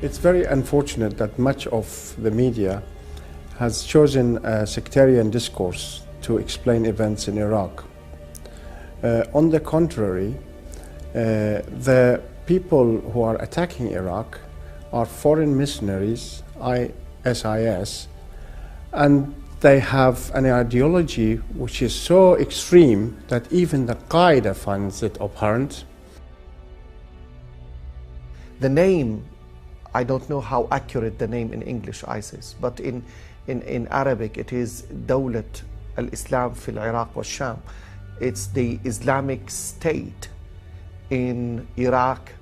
It's very unfortunate that much of the media has chosen a sectarian discourse to explain events in Iraq. On the contrary, the people who are attacking Iraq are foreign missionaries, SIS, and they have an ideology which is so extreme that even the Qaeda finds it abhorrent. The name, I don't know how accurate the name in English, ISIS, but in Arabic it is الدولة الإسلام في العراق والشام. It's the Islamic State in Iraq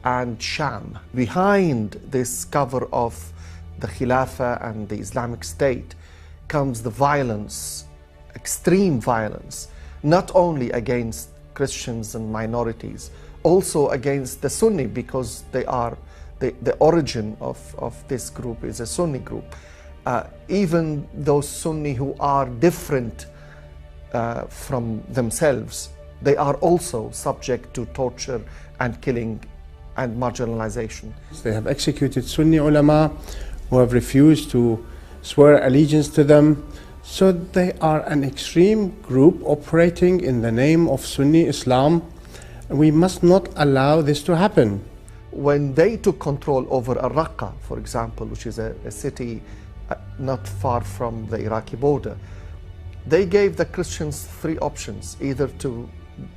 and Sham. Behind this cover of the Khilafah and the Islamic State comes the violence, extreme violence, not only against Christians and minorities, also against the Sunni, because they are the origin of this group is a Sunni group. Even those Sunni who are different from themselves, they are also subject to torture and killing and marginalization. They have executed Sunni ulama who have refused to swear allegiance to them. So they are an extreme group operating in the name of Sunni Islam. We must not allow this to happen. When they took control over Al-Raqqa, for example, which is a city not far from the Iraqi border, they gave the Christians three options: either to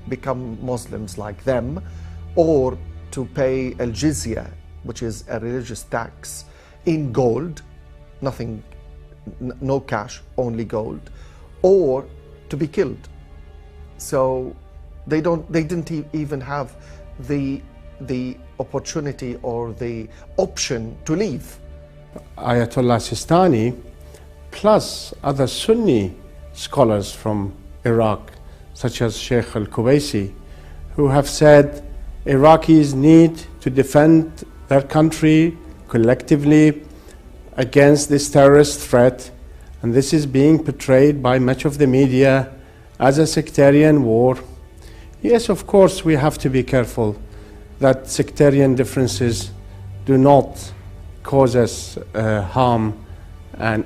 become Muslims like them, or to pay al-jizya, which is a religious tax, in gold, nothing, no cash, only gold, or to be killed. So they didn't even have the opportunity or the option to leave. Ayatollah Sistani plus other Sunni scholars from Iraq, such as Sheikh al-Kuwaisi, who have said Iraqis need to defend their country collectively against this terrorist threat, and this is being portrayed by much of the media as a sectarian war. Yes, of course, we have to be careful that sectarian differences do not cause us harm and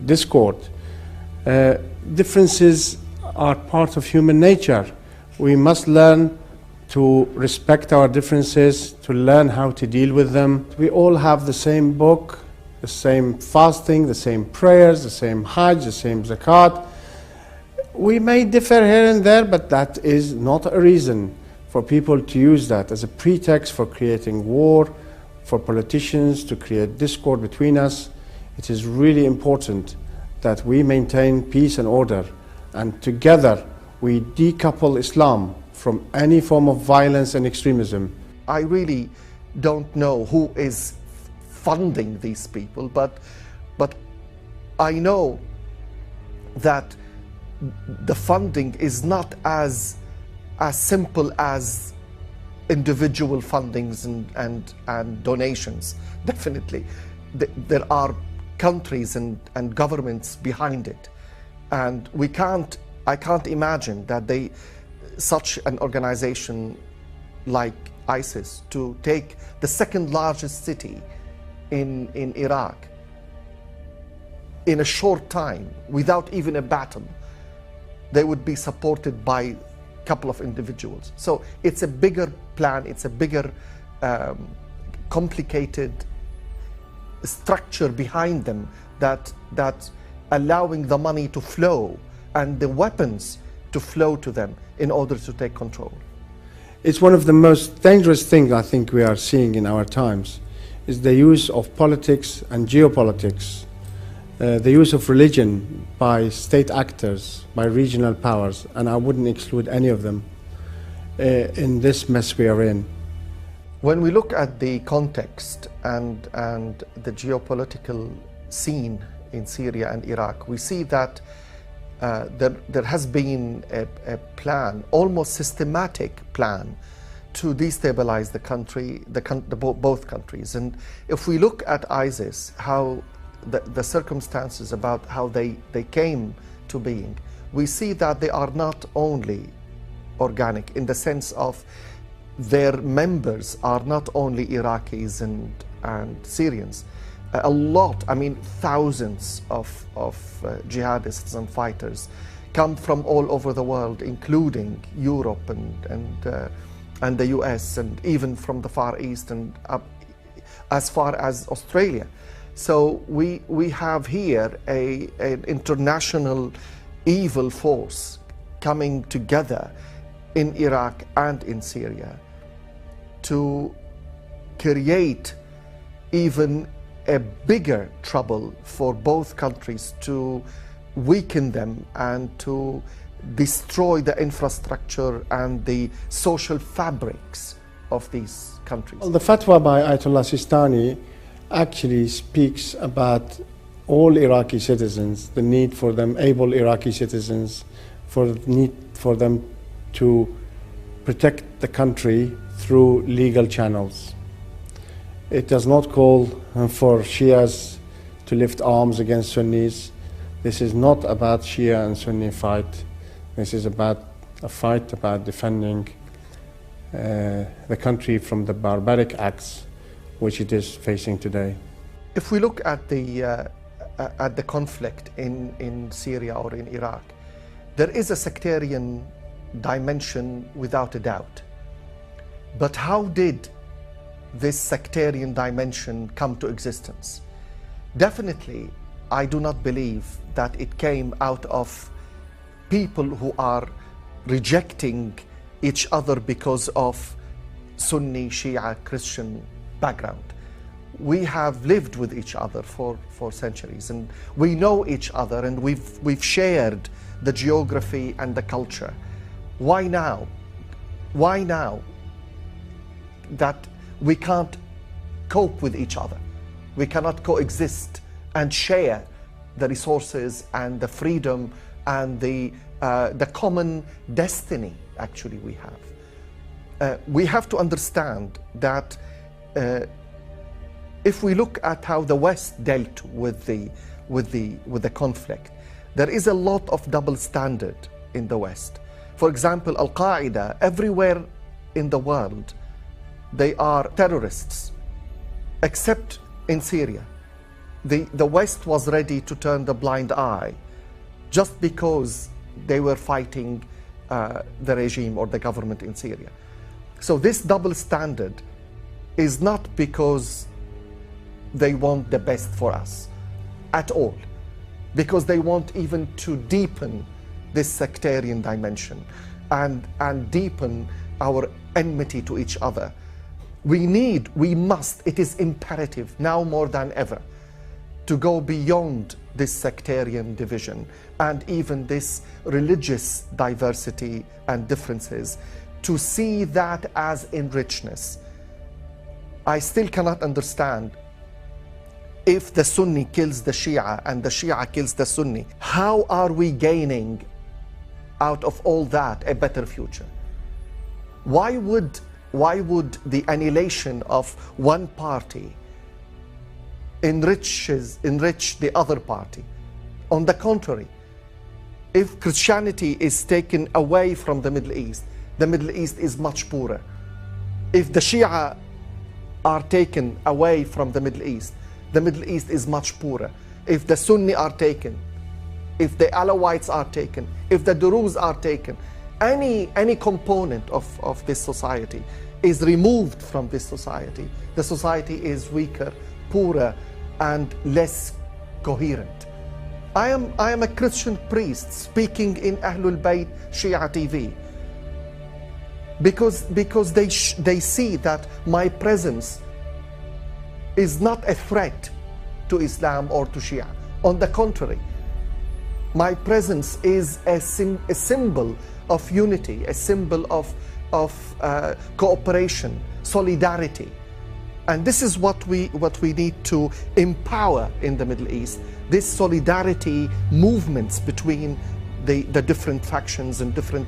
discord. Differences are part of human nature. We must learn to respect our differences, to learn how to deal with them. We all have the same book, the same fasting, the same prayers, the same Hajj, the same Zakat. We may differ here and there, but that is not a reason for people to use that as a pretext for creating war, for politicians to create discord between us. It is really important that we maintain peace and order, and together we decouple Islam from any form of violence and extremism. I really don't know who is funding these people, but I know that the funding is not as simple as individual fundings and donations. Definitely there are countries and governments behind it, and I can't imagine that such an organization like ISIS to take the second largest city in Iraq in a short time without even a battle. They would be supported by a couple of individuals. So it's a bigger plan, it's a bigger complicated structure behind them that allowing the money to flow and the weapons to flow to them in order to take control. It's one of the most dangerous things I think we are seeing in our times, is the use of politics and geopolitics, the use of religion by state actors, by regional powers, and I wouldn't exclude any of them in this mess we are in. When we look at the context and the geopolitical scene in Syria and Iraq, we see that there has been a plan, almost systematic plan, to destabilize the country, both countries. And if we look at ISIS, how the circumstances about how they came to being, we see that they are not only organic in the sense of their members are not only Iraqis and Syrians. A lot, I mean thousands of jihadists and fighters come from all over the world, including Europe and the US, and even from the Far East and up as far as Australia. So we have here an international evil force coming together in Iraq and in Syria to create even a bigger trouble for both countries, to weaken them and to destroy the infrastructure and the social fabrics of these countries. Well, the fatwa by Ayatollah Sistani actually speaks about all Iraqi citizens, the need for them, able Iraqi citizens, for the need for them to protect the country through legal channels. It does not call for Shias to lift arms against Sunnis. This is not about Shia and Sunni fight. This is about a fight about defending the country from the barbaric acts which it is facing today. If we look at the conflict in Syria or in Iraq, there is a sectarian dimension without a doubt. But how did this sectarian dimension come to existence? Definitely, I do not believe that it came out of people who are rejecting each other because of Sunni, Shia, Christian background. We have lived with each other for centuries, and we know each other, and we've shared the geography and the culture. Why now? Why now that we can't cope with each other? We cannot coexist and share the resources and the freedom and the common destiny actually we have. We have to understand that if we look at how the West dealt with the conflict, there is a lot of double standard in the West. For example, Al-Qaeda, everywhere in the world, they are terrorists, except in Syria. The West was ready to turn the blind eye just because they were fighting the regime or the government in Syria. So this double standard is not because they want the best for us at all, because they want even to deepen this sectarian dimension and deepen our enmity to each other. We must, it is imperative now more than ever to go beyond this sectarian division and even this religious diversity and differences, to see that as enrichedness. I still cannot understand, if the Sunni kills the Shia and the Shia kills the Sunni, how are we gaining out of all that a better future? Why would the annihilation of one party enrich the other party? On the contrary, if Christianity is taken away from the Middle East is much poorer. If the Shia are taken away from the Middle East is much poorer. If the Sunni are taken, if the Alawites are taken, if the Druze are taken, any component of this society is removed from this society, the society is weaker, poorer, and less coherent. I am a Christian priest speaking in Ahlul Bayt Shia TV because they see that my presence is not a threat to Islam or to Shia. On the contrary, my presence is a symbol of unity, a symbol of cooperation, solidarity. And this is what we need to empower in the Middle East, this solidarity movements between the different factions and different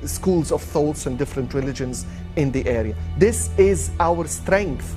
schools of thoughts and different religions in the area. This is our strength